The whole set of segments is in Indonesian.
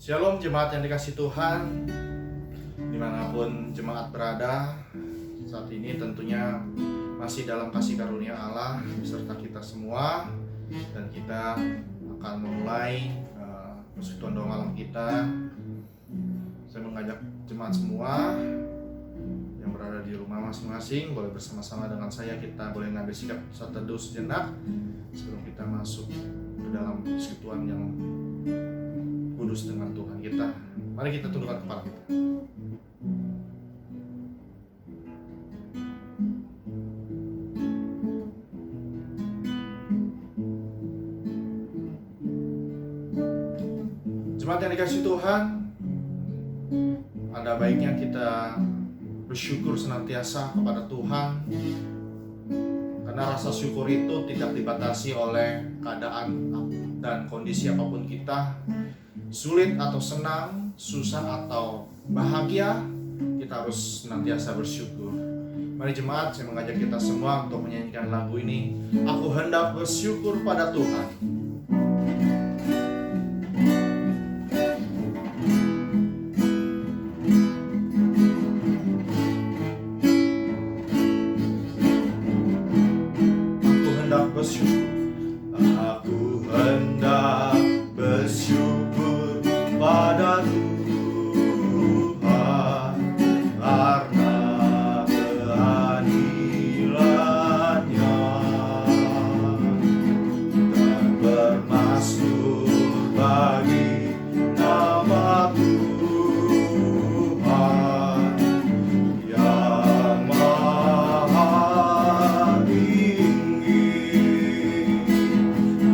Shalom jemaat yang dikasih Tuhan, dimanapun jemaat berada saat ini, tentunya masih dalam kasih karunia Allah beserta kita semua. Dan kita akan memulai persekutuan doa malam kita. Saya mengajak jemaat semua yang berada di rumah masing-masing boleh bersama-sama dengan saya, kita boleh ngambil sikap satu teduh sejenak sebelum kita masuk ke dalam persekutuan yang kudus dengan Tuhan kita. Mari kita tundukkan kepala kita. Jemaat yang dikasih Tuhan, ada baiknya kita bersyukur senantiasa kepada Tuhan, karena rasa syukur itu tidak dibatasi oleh keadaan dan kondisi apapun kita. Sulit atau senang, susah atau bahagia, kita harus senantiasa bersyukur. Mari jemaat, saya mengajak kita semua untuk menyanyikan lagu ini. Aku hendak bersyukur pada Tuhan. Aku hendak bersyukur. Aku hendak bersyukur pada Tuhan karena keadilan-Nya dan bermasmur bagi nama Tuhan yang maha tinggi.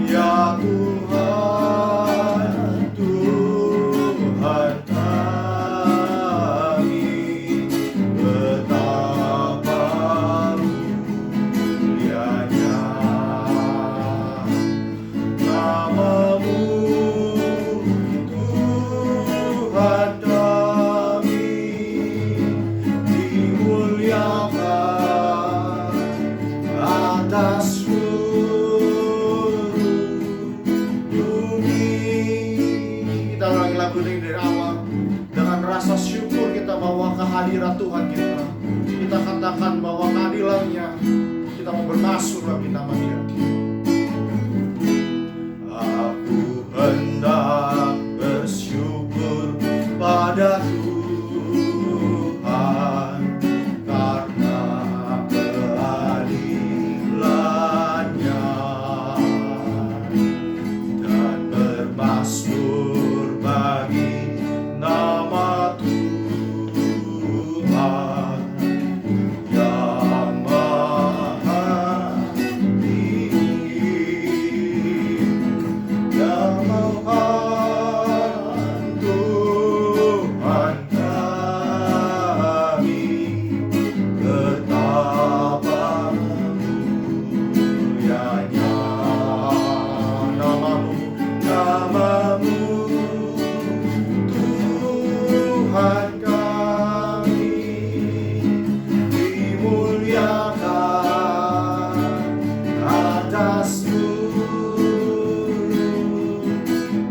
Ya Tuhan, Tuhan kami, betapa mulianya nama-Mu, Tuhan kami, dimuliakan atas seluruh bumi. Kita ulangi lagu ini dari awal. Dengan rasa syukur kita bawa ke hadirat Tuhan kita. Kita katakan bahwa keadilan-Nya, kita mau bermasuk bagi nama Dia. Aku hendak bersyukur pada Tuhan karena keadilan-Nya dan bermasmur bagi nama Tuhan yang maha tinggi. Ya Tuhan kami, betapa mulianya nama-Mu, nama-Mu, Tuhan kami, dimuliakan atas seluruh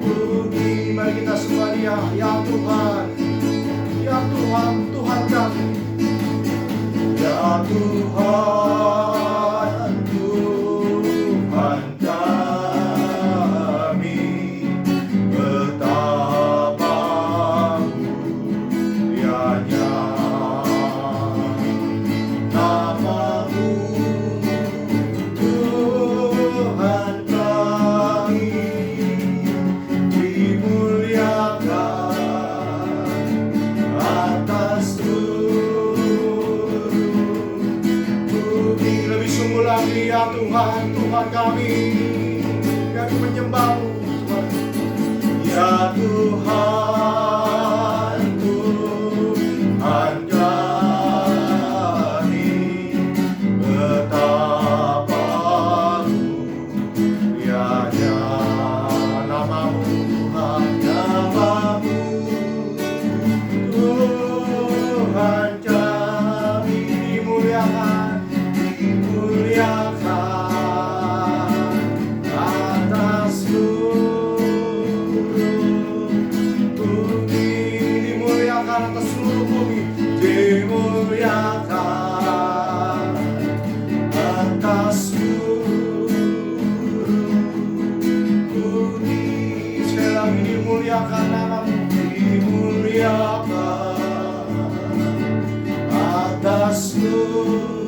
bumi. Mari kita semua dia, ya Tuhan, ya Tuhan, Tuhan kami, ya Tuhan, Tuhan kami, betapa mulianya nama-Mu, Tuhan kami, dimuliakan atas seluruh bumi. Lebih sungguh lagi ya Tuhan, Tuhan kami menyembah-Mu, Tuhan. Ya Tuhan, Tuhan kami, betapa mulianya nama-Mu, Tuhan, nama-Mu, Tuhan kami, dimuliakan, dimuliakan atas seluruh Tuhan atas seluruh bumi dimuliakan, atas seluruh bumi. Sekali lagi dimuliakan namamu, dimuliakan atas seluruh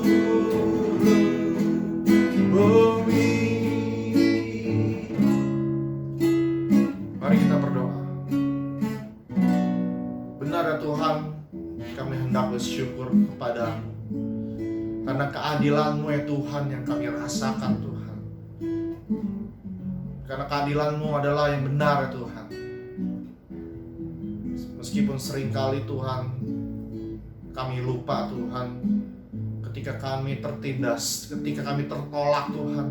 bumi. Mari kita berdoa. Benar ya Tuhan, kami hendak bersyukur kepadamu karena keadilan-Mu ya Tuhan yang kami rasakan Tuhan. Karena keadilan-Mu adalah yang benar ya Tuhan. Meskipun seringkali Tuhan kami lupa Tuhan, ketika kami tertindas, ketika kami tertolak Tuhan,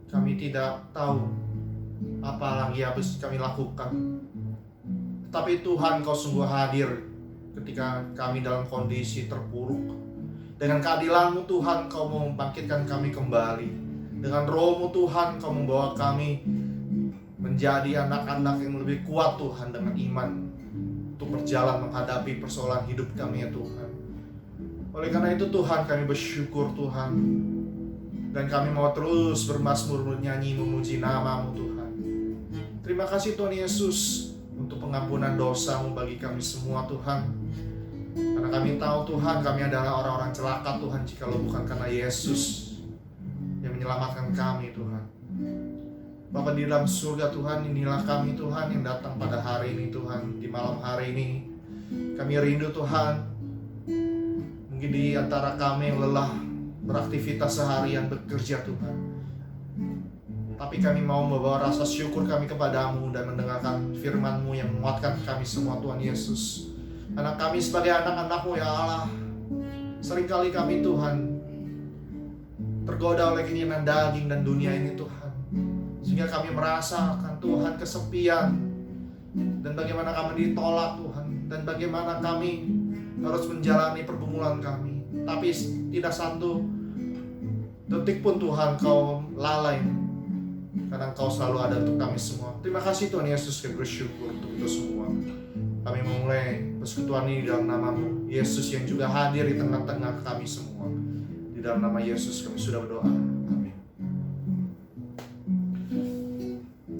kami tidak tahu apa lagi harus kami lakukan. Tapi Tuhan, Kau sungguh hadir ketika kami dalam kondisi terpuruk. Dengan keadilan-Mu Tuhan, Kau mau membangkitkan kami kembali. Dengan Roh-Mu Tuhan, Kau membawa kami menjadi anak-anak yang lebih kuat Tuhan, dengan iman untuk berjalan menghadapi persoalan hidup kami ya Tuhan. Oleh karena itu Tuhan, kami bersyukur Tuhan, dan kami mau terus bermazmur, bernyanyi, memuji nama-Mu Tuhan. Terima kasih Tuhan Yesus untuk pengampunan dosa-Mu bagi kami semua Tuhan. Karena kami tahu Tuhan, kami adalah orang-orang celaka Tuhan, jikalau bukan karena Yesus yang menyelamatkan kami Tuhan. Bapa di dalam surga Tuhan, inilah kami Tuhan yang datang pada hari ini Tuhan, di malam hari ini. Kami rindu Tuhan, mungkin di antara kami yang lelah beraktivitas seharian, bekerja Tuhan, tapi kami mau membawa rasa syukur kami kepadamu dan mendengarkan firman-Mu yang menguatkan kami semua Tuhan Yesus. Karena kami sebagai anak-anak-Mu ya Allah, seringkali kami Tuhan tergoda oleh keinginan daging dan dunia ini Tuhan, sehingga kami merasakan Tuhan kesepian, dan bagaimana kami ditolak Tuhan, dan bagaimana kami harus menjalani pergumulan kami. Tapi tidak satu detik pun Tuhan Kau lalai, karena Kau selalu ada untuk kami semua. Terima kasih Tuhan Yesus, kami bersyukur untuk itu semua. Kami memulai persekutuan ini dalam nama-Mu Yesus yang juga hadir di tengah-tengah kami semua. Di dalam nama Yesus kami sudah berdoa, amin.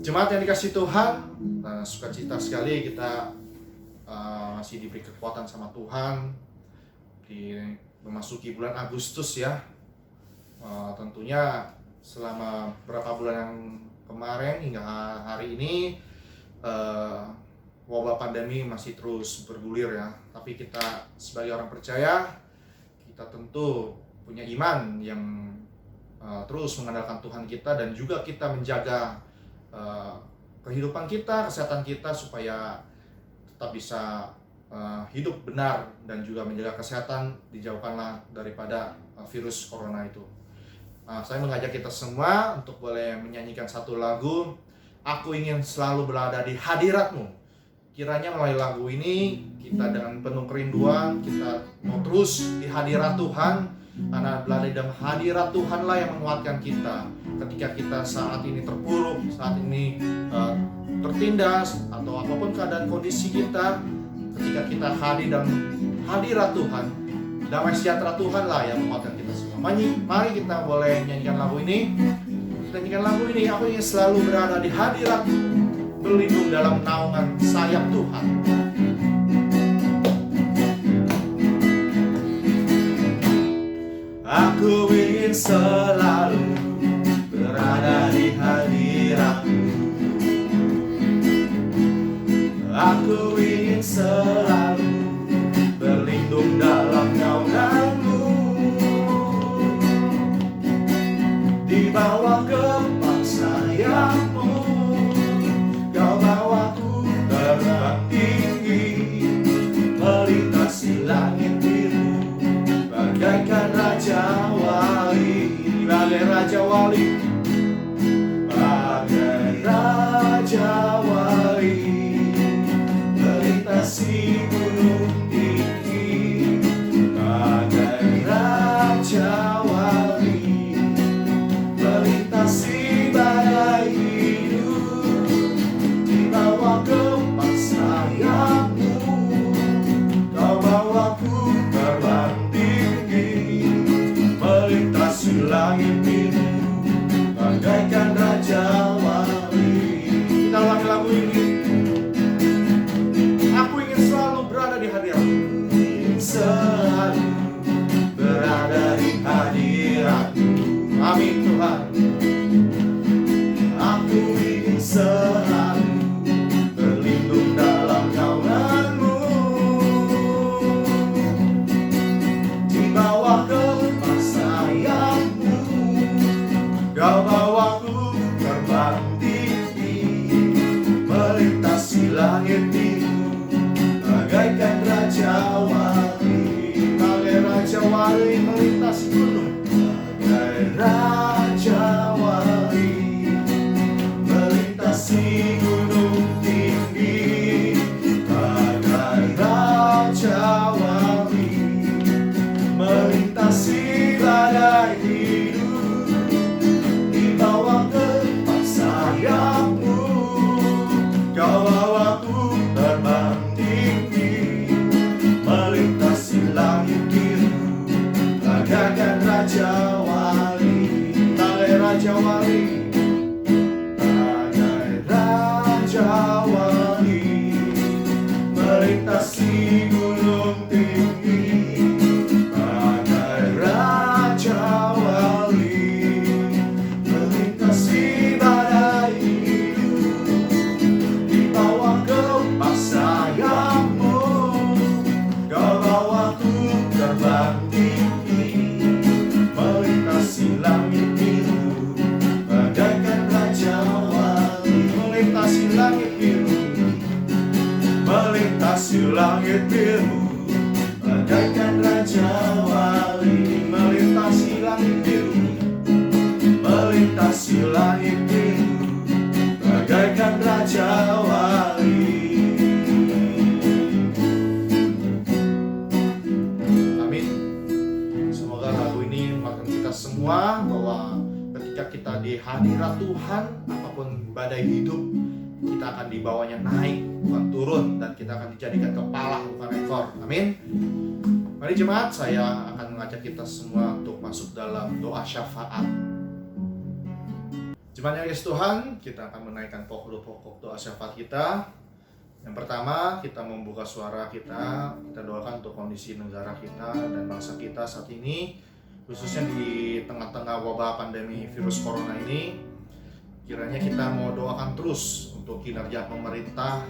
Jemaat yang dikasihi Tuhan, sukacita sekali kita masih diberi kekuatan sama Tuhan di memasuki bulan Agustus ya. Tentunya selama beberapa bulan yang kemarin hingga hari ini wabah pandemi masih terus bergulir ya. Tapi kita sebagai orang percaya, kita tentu punya iman yang terus mengandalkan Tuhan kita, dan juga kita menjaga kehidupan kita, kesehatan kita, supaya tetap bisa hidup benar dan juga menjaga kesehatan, dijauhkanlah daripada virus corona itu. Saya mengajak kita semua untuk boleh menyanyikan satu lagu, Aku Ingin Selalu Berada di Hadirat-Mu. Kiranya melalui lagu ini kita dengan penuh kerinduan, kita mau terus di hadirat Tuhan, karena berada di dalam hadirat Tuhanlah yang menguatkan kita ketika kita saat ini terpuruk, saat ini tertindas, atau apapun keadaan kondisi kita. Ketika kita hadir dalam hadirat Tuhan, damai sejahtera Tuhanlah yang menguatkan kita semua. Mari kita boleh nyanyikan lagu ini. Kita nyanyikan lagu ini, Aku Ingin Selalu Berada di Hadirat, berlindung dalam naungan sayap Tuhan. Aku ingin selalu berada di hadirat-Mu. Aku ingin selalu berlindung dalam naungan-Mu, di bawah kepak sayap-Mu. Kau bawaku terbang tinggi, melintasi langit biru, bagaikan Raja Wali, bagai Raja Wali, bagai Raja Wali. melintasi langit biru, bagaikan Raja Wali. Melintasi langit biru, melintasi langit biru, bagaikan Raja Wali. Amin. Semoga lagu ini menguatkan kita semua bahwa ketika kita di hadirat Tuhan, apapun badai hidup, kita akan dibawanya naik, bukan turun, dan kita akan dijadikan kepala, bukan ekor. Amin. Mari jemaat, saya akan mengajak kita semua untuk masuk dalam doa syafaat. Jemaat yang dikasihi Tuhan, kita akan menaikkan pokok doa syafaat kita. Yang pertama, kita membuka suara kita doakan untuk kondisi negara kita dan bangsa kita saat ini, khususnya di tengah-tengah wabah pandemi virus corona ini. Kiranya kita mau doakan terus untuk kinerja pemerintah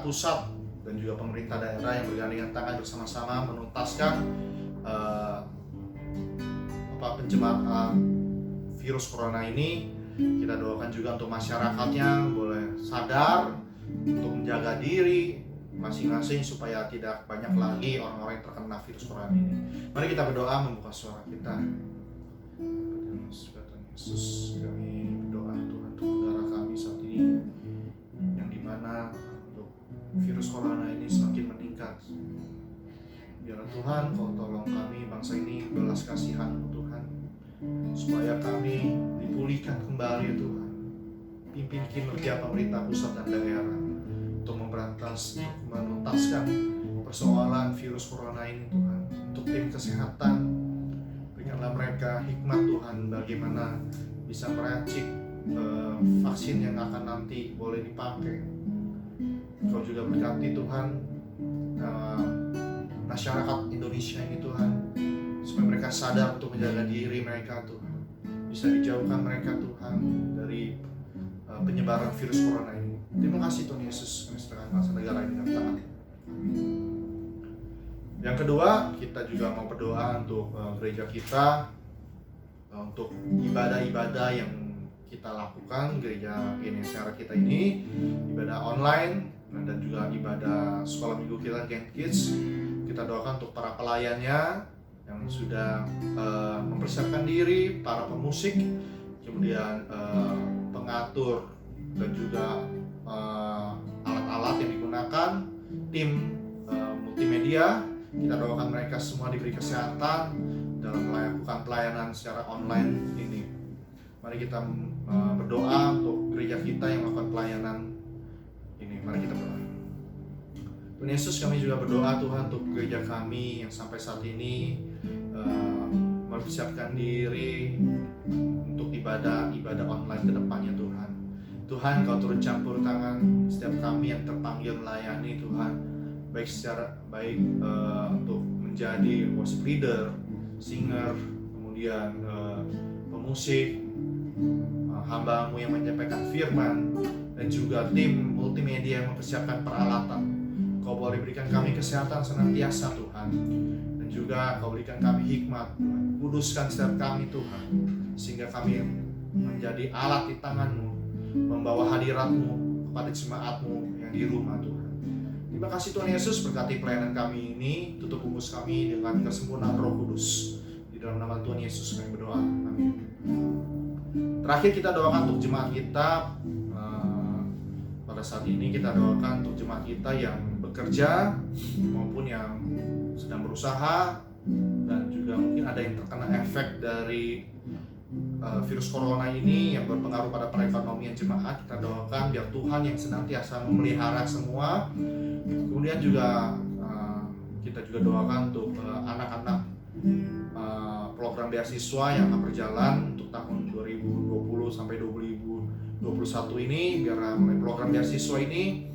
pusat dan juga pemerintah daerah yang bergandengan tangan bersama-sama menuntaskan penjemahan virus corona ini. Kita doakan juga untuk masyarakatnya boleh sadar untuk menjaga diri masing-masing supaya tidak banyak lagi orang-orang yang terkena virus corona ini. Mari kita berdoa membuka suara kita. Yesus, kami berdoa Tuhan untuk negara kami saat ini, yang dimana untuk virus corona ini semakin meningkat. Biarlah Tuhan Kau tolong kami bangsa ini, belas kasihan Tuhan, supaya kami dipulihkan kembali Tuhan. Pimpin kinerja pemerintah pusat dan daerah untuk menuntaskan persoalan virus corona ini Tuhan. Untuk tim kesehatan, berikanlah mereka hikmat Tuhan bagaimana bisa meracik vaksin yang akan nanti boleh dipakai. Kau juga berkati Tuhan masyarakat Indonesia ini Tuhan, supaya mereka sadar untuk menjaga diri mereka Tuhan. Bisa dijauhkan mereka Tuhan dari penyebaran virus corona ini. Terima kasih Tuhan Yesus, kami serahkan bangsa negara ini dalam tangan. Yang kedua, kita juga mau berdoa untuk gereja kita, untuk ibadah-ibadah yang kita lakukan, gereja Genesara kita ini, ibadah online dan juga ibadah sekolah minggu kita Gen Kids. Kita doakan untuk para pelayannya yang sudah mempersiapkan diri, para pemusik, kemudian pengatur dan juga alat-alat yang digunakan, tim multimedia. Kita doakan mereka semua diberi kesehatan dalam melakukan pelayanan secara online ini. Mari kita berdoa untuk gereja kita yang melakukan pelayanan ini. Mari kita berdoa. Tuhan Yesus, kami juga berdoa Tuhan untuk gereja kami yang sampai saat ini mempersiapkan diri untuk ibadah online ke depannya Tuhan. Tuhan, Kau turut campur tangan setiap kami yang terpanggil melayani Tuhan, baik untuk menjadi worship leader, singer, kemudian pemusik, hamba-Mu yang menyampaikan firman, dan juga tim multimedia yang mempersiapkan peralatan. Kau boleh berikan kami kesehatan senantiasa Tuhan, dan juga Kau berikan kami hikmat Tuhan. Kuduskan setiap kami Tuhan, sehingga kami menjadi alat di tangan-Mu, membawa hadirat-Mu kepada jemaat-Mu yang di rumah Tuhan. Terima kasih Tuhan Yesus, berkati pelayanan kami ini, tutup bungkus kami dengan kesempurnaan Roh Kudus. Di dalam nama Tuhan Yesus kami berdoa, amin. Terakhir kita doakan untuk jemaat kita. Pada saat ini kita doakan untuk jemaat kita yang bekerja maupun yang sedang berusaha, dan juga mungkin ada yang terkena efek dari virus corona ini yang berpengaruh pada perekonomian jemaat. Kita doakan biar Tuhan yang senantiasa memelihara semua. Kemudian juga kita juga doakan untuk anak-anak program beasiswa yang akan berjalan untuk tahun 2020 sampai 2021 ini, biar program beasiswa ini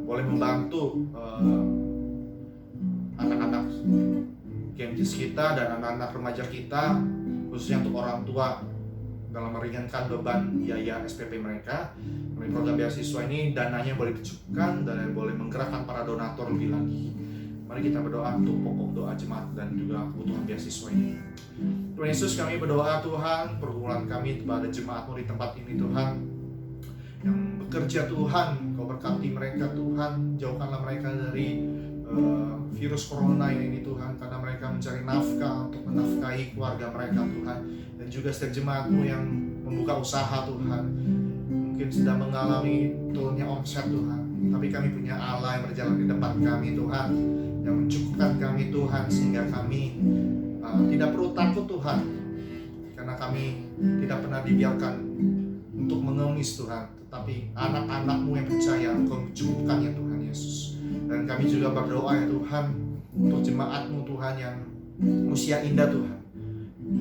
boleh membantu anak-anak Gentis kita dan anak-anak remaja kita, khususnya untuk orang tua, dalam meringankan beban biaya SPP mereka. Melalui program beasiswa ini dananya boleh dicukupkan dan boleh menggerakkan para donatur lebih lagi. Mari kita berdoa untuk pokok doa jemaat dan juga kebutuhan beasiswa ini. Tuhan Yesus, kami berdoa Tuhan, pergumulan kami kepada jemaat-Mu di tempat ini Tuhan, yang bekerja Tuhan, Kau Engkau berkati mereka Tuhan, jauhkanlah mereka dari virus corona ini Tuhan, karena mereka mencari nafkah untuk menafkahi keluarga mereka Tuhan. Dan juga setiap jemaat-Mu yang membuka usaha Tuhan, mungkin sedang mengalami turunnya omset Tuhan, tapi kami punya Allah yang berjalan di depan kami Tuhan, yang mencukupkan kami Tuhan, sehingga kami tidak perlu takut Tuhan, karena kami tidak pernah dibiarkan untuk mengemis Tuhan, tetapi anak-anak-Mu yang percaya Engkau mencukupkan ya Tuhan Yesus. Dan kami juga berdoa ya Tuhan untuk jemaat-Mu Tuhan yang usia indah Tuhan,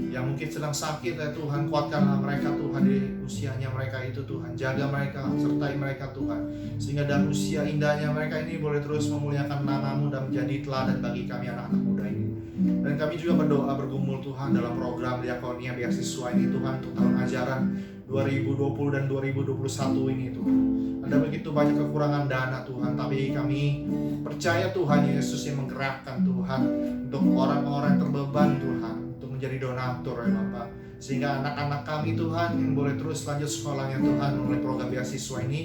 yang mungkin sedang sakit ya Tuhan, kuatkanlah mereka Tuhan di usianya mereka itu Tuhan, jaga mereka, sertai mereka Tuhan, sehingga dalam usia indahnya mereka ini boleh terus memuliakan nama-Mu dan menjadi teladan bagi kami anak-anak muda ini. Dan kami juga berdoa bergumul Tuhan dalam program Diakonia Beasiswa ini Tuhan, untuk tahun ajaran 2020 dan 2021 ini Tuhan. Ada begitu banyak kekurangan dana Tuhan, tapi kami percaya Tuhan Yesus yang menggerakkan Tuhan untuk orang-orang yang terbeban Tuhan, untuk menjadi donatur ya Bapak, sehingga anak-anak kami Tuhan yang boleh terus lanjut sekolahnya Tuhan melalui program beasiswa ini.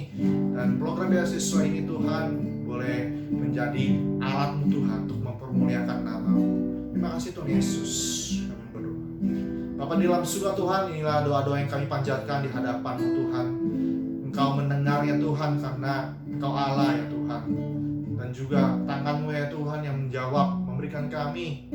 Dan program beasiswa ini Tuhan boleh menjadi alat-Mu Tuhan untuk mempermuliakan nama-Mu. Terima kasih Tuhan Yesus, kami berdoa. Bapa di dalam surga Tuhan, inilah doa-doa yang kami panjatkan di hadapan-Mu Tuhan. Engkau mendengarnya Tuhan, karena Engkau Allah ya Tuhan. Dan juga tangan-Mu ya Tuhan yang menjawab, memberikan kami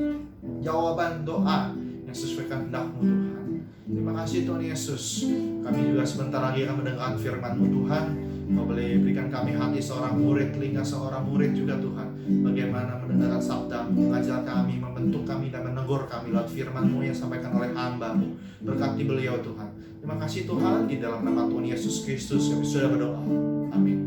jawaban doa yang sesuai kehendak-Mu Tuhan. Terima kasih Tuhan Yesus. Kami juga sebentar lagi akan mendengarkan firman-Mu Tuhan. Kau boleh berikan kami hati seorang murid, telinga seorang murid juga Tuhan, bagaimana mendengarkan sabda-Mu, mengajar kami, membentuk kami dan menegur kami lewat firman-Mu yang sampaikan oleh hamba-Mu. Berkati beliau Tuhan. Terima kasih Tuhan, di dalam nama Tuhan Yesus Kristus kami sudah berdoa. Amin.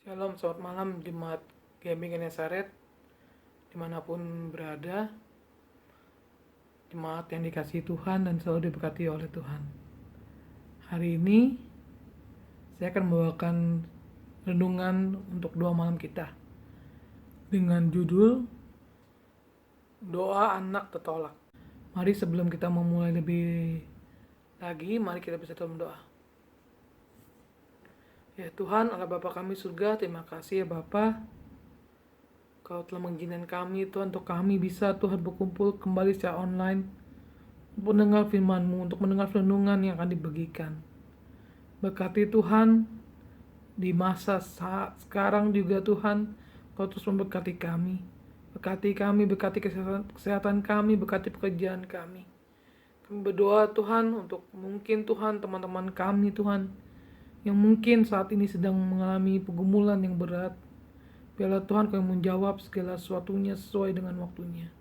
Shalom, selamat malam Jemaat GMI Genesaret dimanapun berada, jemaat yang dikasihi Tuhan dan selalu diberkati oleh Tuhan. Hari ini saya akan membawakan renungan untuk doa malam kita dengan judul Doa Anak Tertolak. Mari sebelum kita memulai lebih lagi, mari kita bersatu berdoa. Ya Tuhan, Allah Bapa kami surga, terima kasih ya Bapa, Kau telah mengizinkan kami Tuhan, untuk kami bisa Tuhan berkumpul kembali secara online untuk mendengar firman-Mu, untuk mendengar renungan yang akan dibagikan. Berkati Tuhan di masa saat sekarang juga Tuhan, Kau terus memberkati kami. Berkati kami, berkati kesehatan kami, berkati pekerjaan kami. Kami berdoa Tuhan untuk mungkin Tuhan teman-teman kami Tuhan, yang mungkin saat ini sedang mengalami pergumulan yang berat. Biarlah Tuhan Kau menjawab segala sesuatunya sesuai dengan waktunya.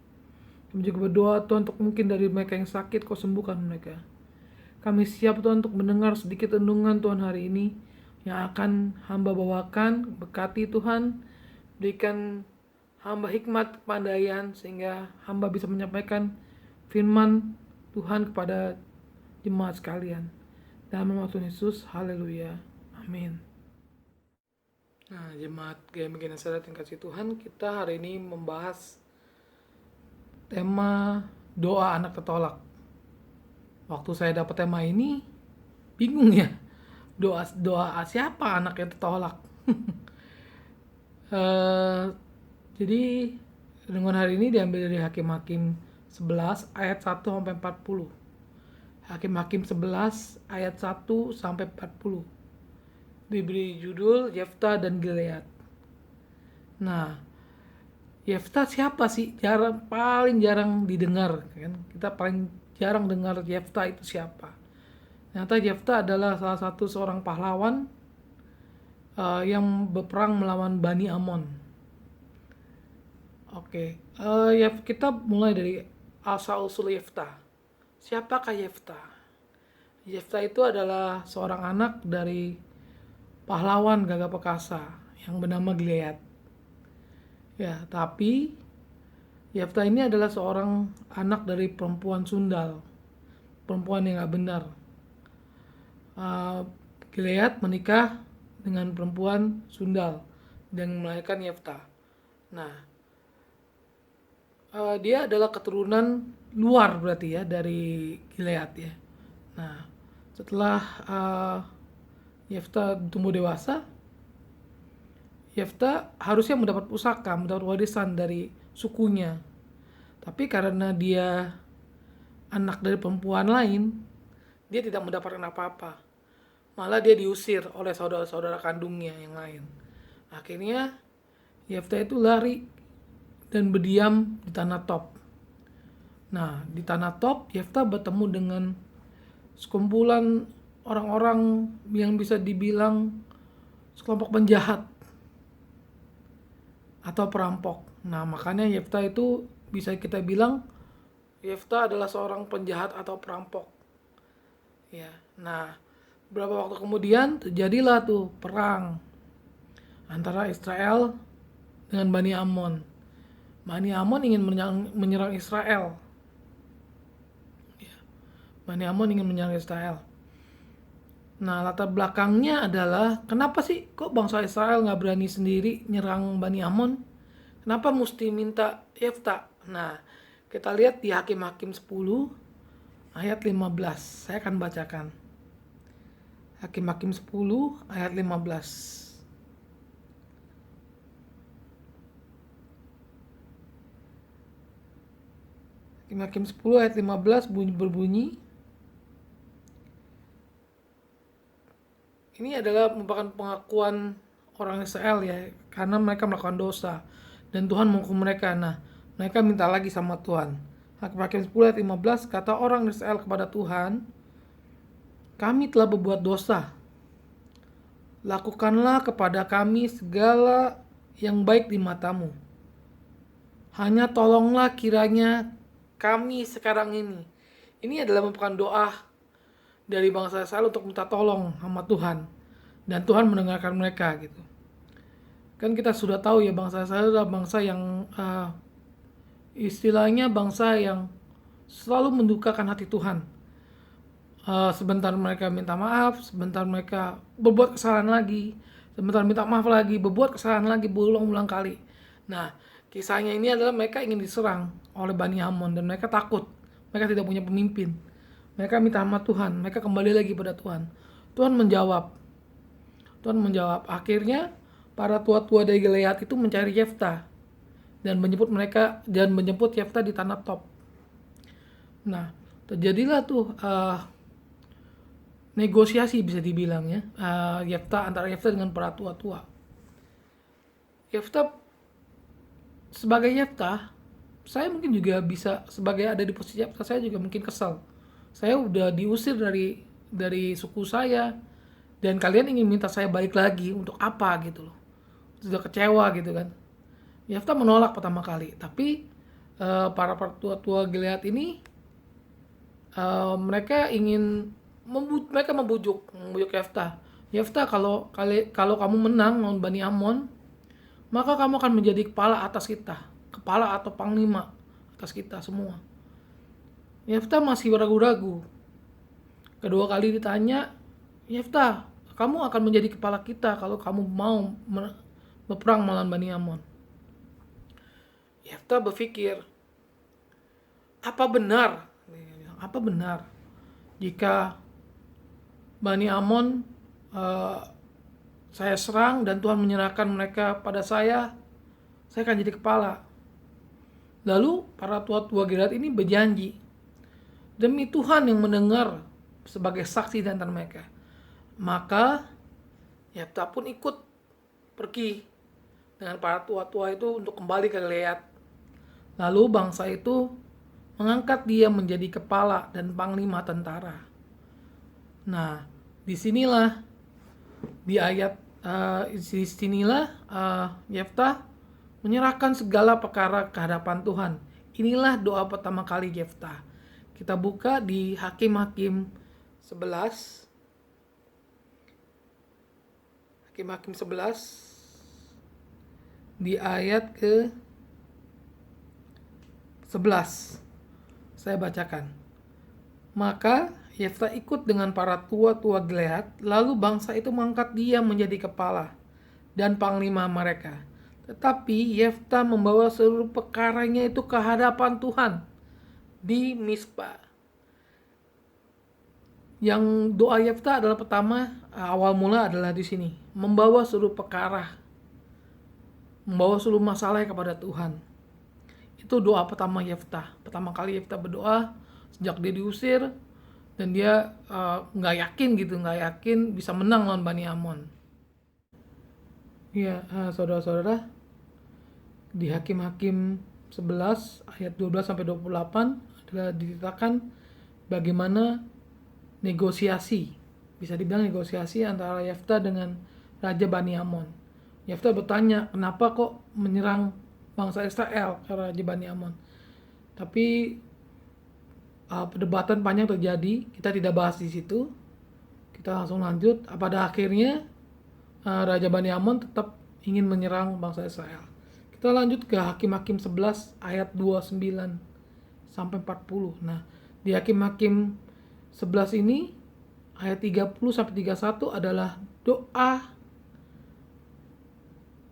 Kami juga berdoa Tuhan untuk mungkin dari mereka yang sakit, Kau sembuhkan mereka. Kami siap Tuhan untuk mendengar sedikit renungan Tuhan hari ini yang akan hamba bawakan. Berkati Tuhan, berikan hamba hikmat kepandaian sehingga hamba bisa menyampaikan firman Tuhan kepada jemaat sekalian. Dalam nama Tuhan Yesus, haleluya, amin. Nah, jemaat GMI Genesaret yang kasih Tuhan, kita hari ini membahas tema doa anak tertolak. Waktu saya dapat tema ini, bingung ya, doa siapa anak yang tertolak? Jadi renungan hari ini diambil dari Hakim-Hakim 11 ayat 1 sampai 40. Hakim-Hakim 11 ayat 1 sampai 40. Diberi judul Yefta dan Gilead. Nah, Yefta siapa sih? Paling jarang didengar kan? Kita paling jarang dengar Yefta itu siapa. Ternyata Yefta adalah salah satu seorang pahlawan yang berperang melawan Bani Amon. Oke, kita mulai dari asal-usul Yefta. Siapakah Yefta? Yefta itu adalah seorang anak dari pahlawan gagah perkasa yang bernama Gilead. Ya, tapi Yefta ini adalah seorang anak dari perempuan sundal, perempuan yang gak benar. Gilead menikah dengan perempuan sundal dan melahirkan Yefta. Nah, dia adalah keturunan luar berarti ya dari Gilead ya. Nah, setelah Yefta tumbuh dewasa, Yefta harusnya mendapat pusaka, mendapat warisan dari sukunya. Tapi karena dia anak dari perempuan lain, dia tidak mendapatkan apa-apa. Malah dia diusir oleh saudara-saudara kandungnya yang lain. Akhirnya Yefta itu lari dan berdiam di tanah Top. Nah, di tanah Top, Yefta bertemu dengan sekumpulan orang-orang yang bisa dibilang sekelompok penjahat atau perampok. Nah, makanya Yefta itu bisa kita bilang Yefta adalah seorang penjahat atau perampok. Ya. Nah, beberapa waktu kemudian terjadilah tuh perang antara Israel dengan Bani Ammon. Bani Ammon ingin menyerang Israel. Ya. Bani Ammon ingin menyerang Israel. Nah, latar belakangnya adalah kenapa sih kok bangsa Israel nggak berani sendiri nyerang Bani Ammon? Kenapa mesti minta Yefta? Nah, kita lihat di Hakim-Hakim 10 ayat 15. Saya akan bacakan. Hakim-Hakim 10 ayat 15. Hakim-Hakim 10 ayat 15 berbunyi, ini adalah merupakan pengakuan orang Israel ya, karena mereka melakukan dosa dan Tuhan menghukum mereka. Nah, mereka minta lagi sama Tuhan. Hakim-Hakim 10 ayat 15, kata orang Israel kepada Tuhan, kami telah berbuat dosa. Lakukanlah kepada kami segala yang baik di matamu. Hanya tolonglah kiranya kami sekarang ini. Ini adalah merupakan doa dari bangsa Israel untuk minta tolong sama Tuhan, dan Tuhan mendengarkan mereka gitu. Kan kita sudah tahu ya, bangsa Israel adalah bangsa yang istilahnya bangsa yang selalu mendukakan hati Tuhan. Sebentar mereka minta maaf, sebentar mereka berbuat kesalahan lagi, sebentar minta maaf lagi, berbuat kesalahan lagi berulang-ulang kali. Nah, kisahnya ini adalah mereka ingin diserang oleh Bani Ammon dan mereka takut, mereka tidak punya pemimpin. Mereka minta sama Tuhan, mereka kembali lagi pada Tuhan. Tuhan menjawab. Akhirnya para tua-tua dari Gilead itu mencari Yefta dan menjemput Yefta di tanah Top. Nah, terjadilah tuh negosiasi bisa dibilang ya, antara Yefta dengan para tua-tua. Yefta sebagai Yefta, saya mungkin juga bisa sebagai ada di posisi Yefta, saya juga mungkin kesal. Saya udah diusir dari suku saya, dan kalian ingin minta saya balik lagi untuk apa gitu loh. Sudah kecewa gitu kan. Yefta menolak pertama kali, tapi para tua-tua Gilead ini mereka membujuk Yefta. Yefta, kalau kamu menang lawan Bani Ammon, maka kamu akan menjadi kepala atas kita, kepala atau panglima atas kita semua. Yefta masih ragu-ragu. Kedua kali ditanya, Yefta, kamu akan menjadi kepala kita kalau kamu mau berperang melawan Bani Ammon. Yefta berpikir, apa benar jika Bani Ammon saya serang dan Tuhan menyerahkan mereka pada saya akan jadi kepala. Lalu para tua-tua Gilead ini berjanji, demi Tuhan yang mendengar sebagai saksi di antara mereka. Maka Yefta pun ikut pergi dengan para tua-tua itu untuk kembali ke Gilead. Lalu bangsa itu mengangkat dia menjadi kepala dan panglima tentara. Nah, disinilah Yefta menyerahkan segala perkara ke hadapan Tuhan. Inilah doa pertama kali Yefta. Kita buka di Hakim-Hakim 11. Hakim-Hakim 11 di ayat ke 11. Saya bacakan. Maka Yefta ikut dengan para tua-tua Gilead, lalu bangsa itu mengangkat dia menjadi kepala dan panglima mereka. Tetapi Yefta membawa seluruh perkaranya itu ke hadapan Tuhan di Mizpah. Yang doa Yefta adalah pertama, awal mula adalah di sini, membawa seluruh perkara, membawa seluruh masalah kepada Tuhan. Itu doa pertama Yefta. Pertama kali Yefta berdoa sejak dia diusir, dan dia nggak yakin bisa menang lawan Bani Amon. Ya, saudara-saudara, di Hakim-Hakim 11 ayat 12 sampai 28 adalah diceritakan bagaimana negosiasi, bisa dibilang negosiasi antara Yefta dengan Raja Bani Amon. Yefta bertanya, kenapa kok menyerang bangsa Israel ke Raja Bani Amon? Tapi perdebatan panjang terjadi, kita tidak bahas di situ. Kita langsung lanjut. Pada akhirnya Raja Bani Amon tetap ingin menyerang bangsa Israel. Kita lanjut ke Hakim-Hakim 11 ayat 29 sampai 40. Nah, di Hakim-Hakim 11 ini ayat 30 sampai 31 adalah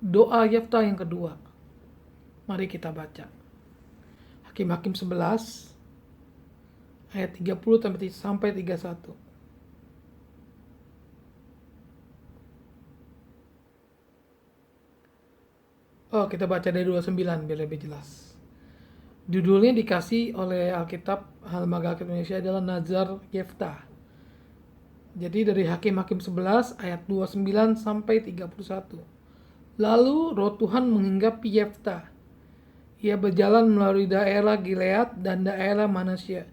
doa Yefta yang kedua. Mari kita baca. Hakim-Hakim 11 ayat 30 sampai 31. Kita baca dari 29 biar lebih jelas. Judulnya dikasih oleh Alkitab, Lembaga Alkitab Indonesia adalah Nazar Yefta. Jadi dari Hakim-Hakim 11 ayat 29 sampai 31. Lalu roh Tuhan menghinggapi Yefta. Ia berjalan melalui daerah Gilead dan daerah Manasya.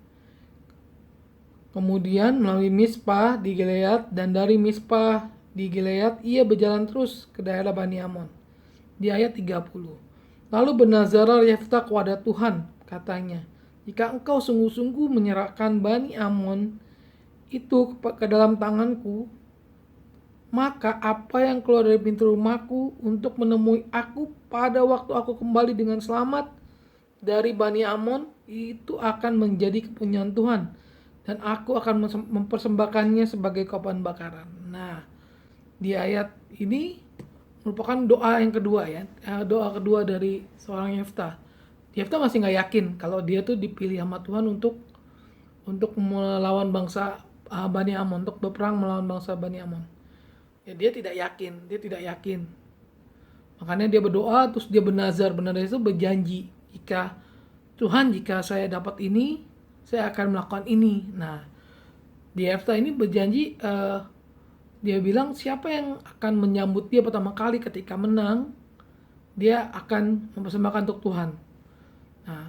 Kemudian melalui Mispa di Gilead, dan dari Mispa di Gilead ia berjalan terus ke daerah Bani Amon. Di ayat 30. Lalu bernazarlah Yefta kepada Tuhan, katanya, jika engkau sungguh-sungguh menyerahkan Bani Amon itu ke dalam tanganku, maka apa yang keluar dari pintu rumahku untuk menemui aku pada waktu aku kembali dengan selamat dari Bani Amon, itu akan menjadi kepunyaan Tuhan, dan aku akan mempersembahkannya sebagai korban bakaran. Nah, di ayat ini merupakan doa yang kedua ya, doa kedua dari seorang Yefta. Yefta masih nggak yakin kalau dia tuh dipilih sama Tuhan untuk melawan bangsa Bani Amon, untuk berperang melawan bangsa Bani Amon. Ya, dia tidak yakin. Makanya dia berdoa, terus dia bernazar itu berjanji, jika saya dapat ini, saya akan melakukan ini. Nah, di Yefta ini berjanji, dia bilang siapa yang akan menyambut dia pertama kali ketika menang, dia akan mempersembahkan untuk Tuhan. Nah,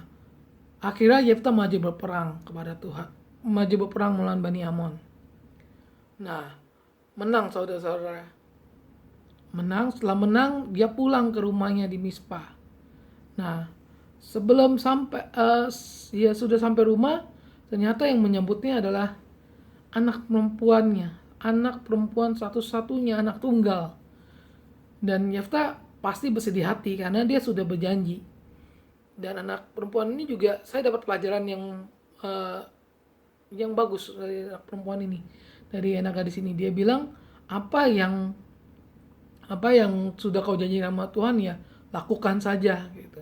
akhirnya Yefta maju berperang kepada Tuhan, maju berperang melawan Bani Amon. Nah, menang saudara-saudara. Setelah menang, dia pulang ke rumahnya di Mispa. Nah, sebelum sampai dia sudah sampai rumah, ternyata yang menyambutnya adalah anak perempuan satu-satunya, anak tunggal. Dan Yefta pasti bersedih hati karena dia sudah berjanji. Dan anak perempuan ini juga, saya dapat pelajaran yang bagus dari anak perempuan ini, dari anak gadis ini. Dia bilang, apa yang sudah kau janji sama Tuhan, ya lakukan saja gitu.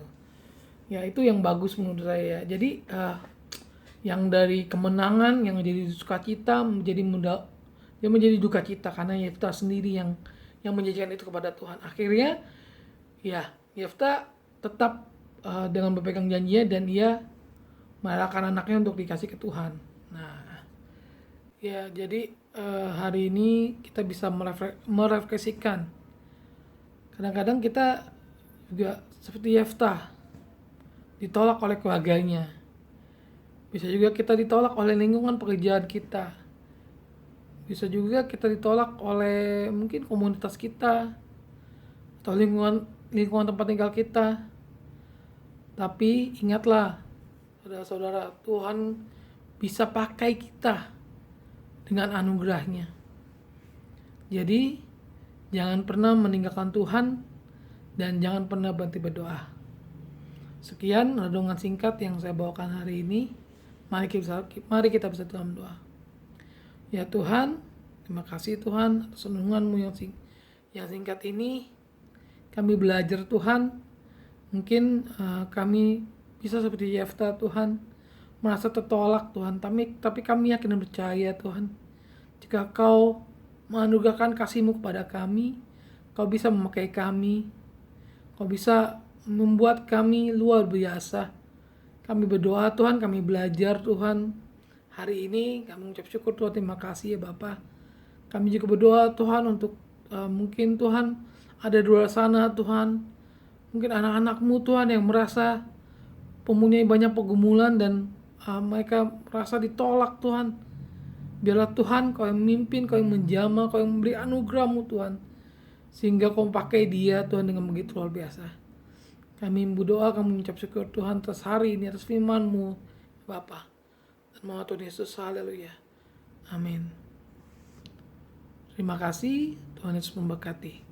Ya, itu yang bagus menurut saya. Jadi yang dari kemenangan yang menjadi sukacita menjadi duka cita karena Yefta sendiri yang menjanjikan itu kepada Tuhan. Akhirnya ya Yefta tetap dengan berpegang janjinya, dan ia merelakan anaknya untuk dikasih ke Tuhan. Nah, ya jadi hari ini kita bisa merefleksikan. Kadang-kadang kita juga seperti Yefta, ditolak oleh keluarganya. Bisa juga kita ditolak oleh lingkungan pekerjaan kita. Bisa juga kita ditolak oleh mungkin komunitas kita atau lingkungan tempat tinggal kita. Tapi ingatlah, saudara-saudara, Tuhan bisa pakai kita dengan anugerahnya. Jadi jangan pernah meninggalkan Tuhan dan jangan pernah berhenti berdoa. Sekian renungan singkat yang saya bawakan hari ini. Mari kita bisa dalam doa. Ya Tuhan, terima kasih Tuhan atas renungan-Mu yang singkat ini. Kami belajar Tuhan. Mungkin kami bisa seperti Yefta Tuhan, merasa tertolak Tuhan. Tapi kami yakin dan percaya Tuhan, Jika Kau menganugerahkan kasih-Mu kepada kami, Kau bisa memakai kami, Kau bisa membuat kami luar biasa. Kami berdoa Tuhan, kami belajar Tuhan. Hari ini kami mengucap syukur Tuhan, terima kasih ya Bapa. Kami juga berdoa Tuhan untuk mungkin Tuhan ada di luar sana Tuhan. Mungkin anak-anak-Mu Tuhan yang merasa mempunyai banyak pergumulan dan mereka merasa ditolak Tuhan. Biarlah Tuhan Kau yang memimpin, Kau yang menjamah, Kau yang memberi anugerah-Mu Tuhan. Sehingga Kau pakai dia Tuhan dengan begitu luar biasa. Kami berdoa, kami mengucap syukur Tuhan atas hari ini, atas firman-Mu Bapa. Dan nama Tuhan Yesus, haleluya. Amin. Terima kasih, Tuhan Yesus memberkati.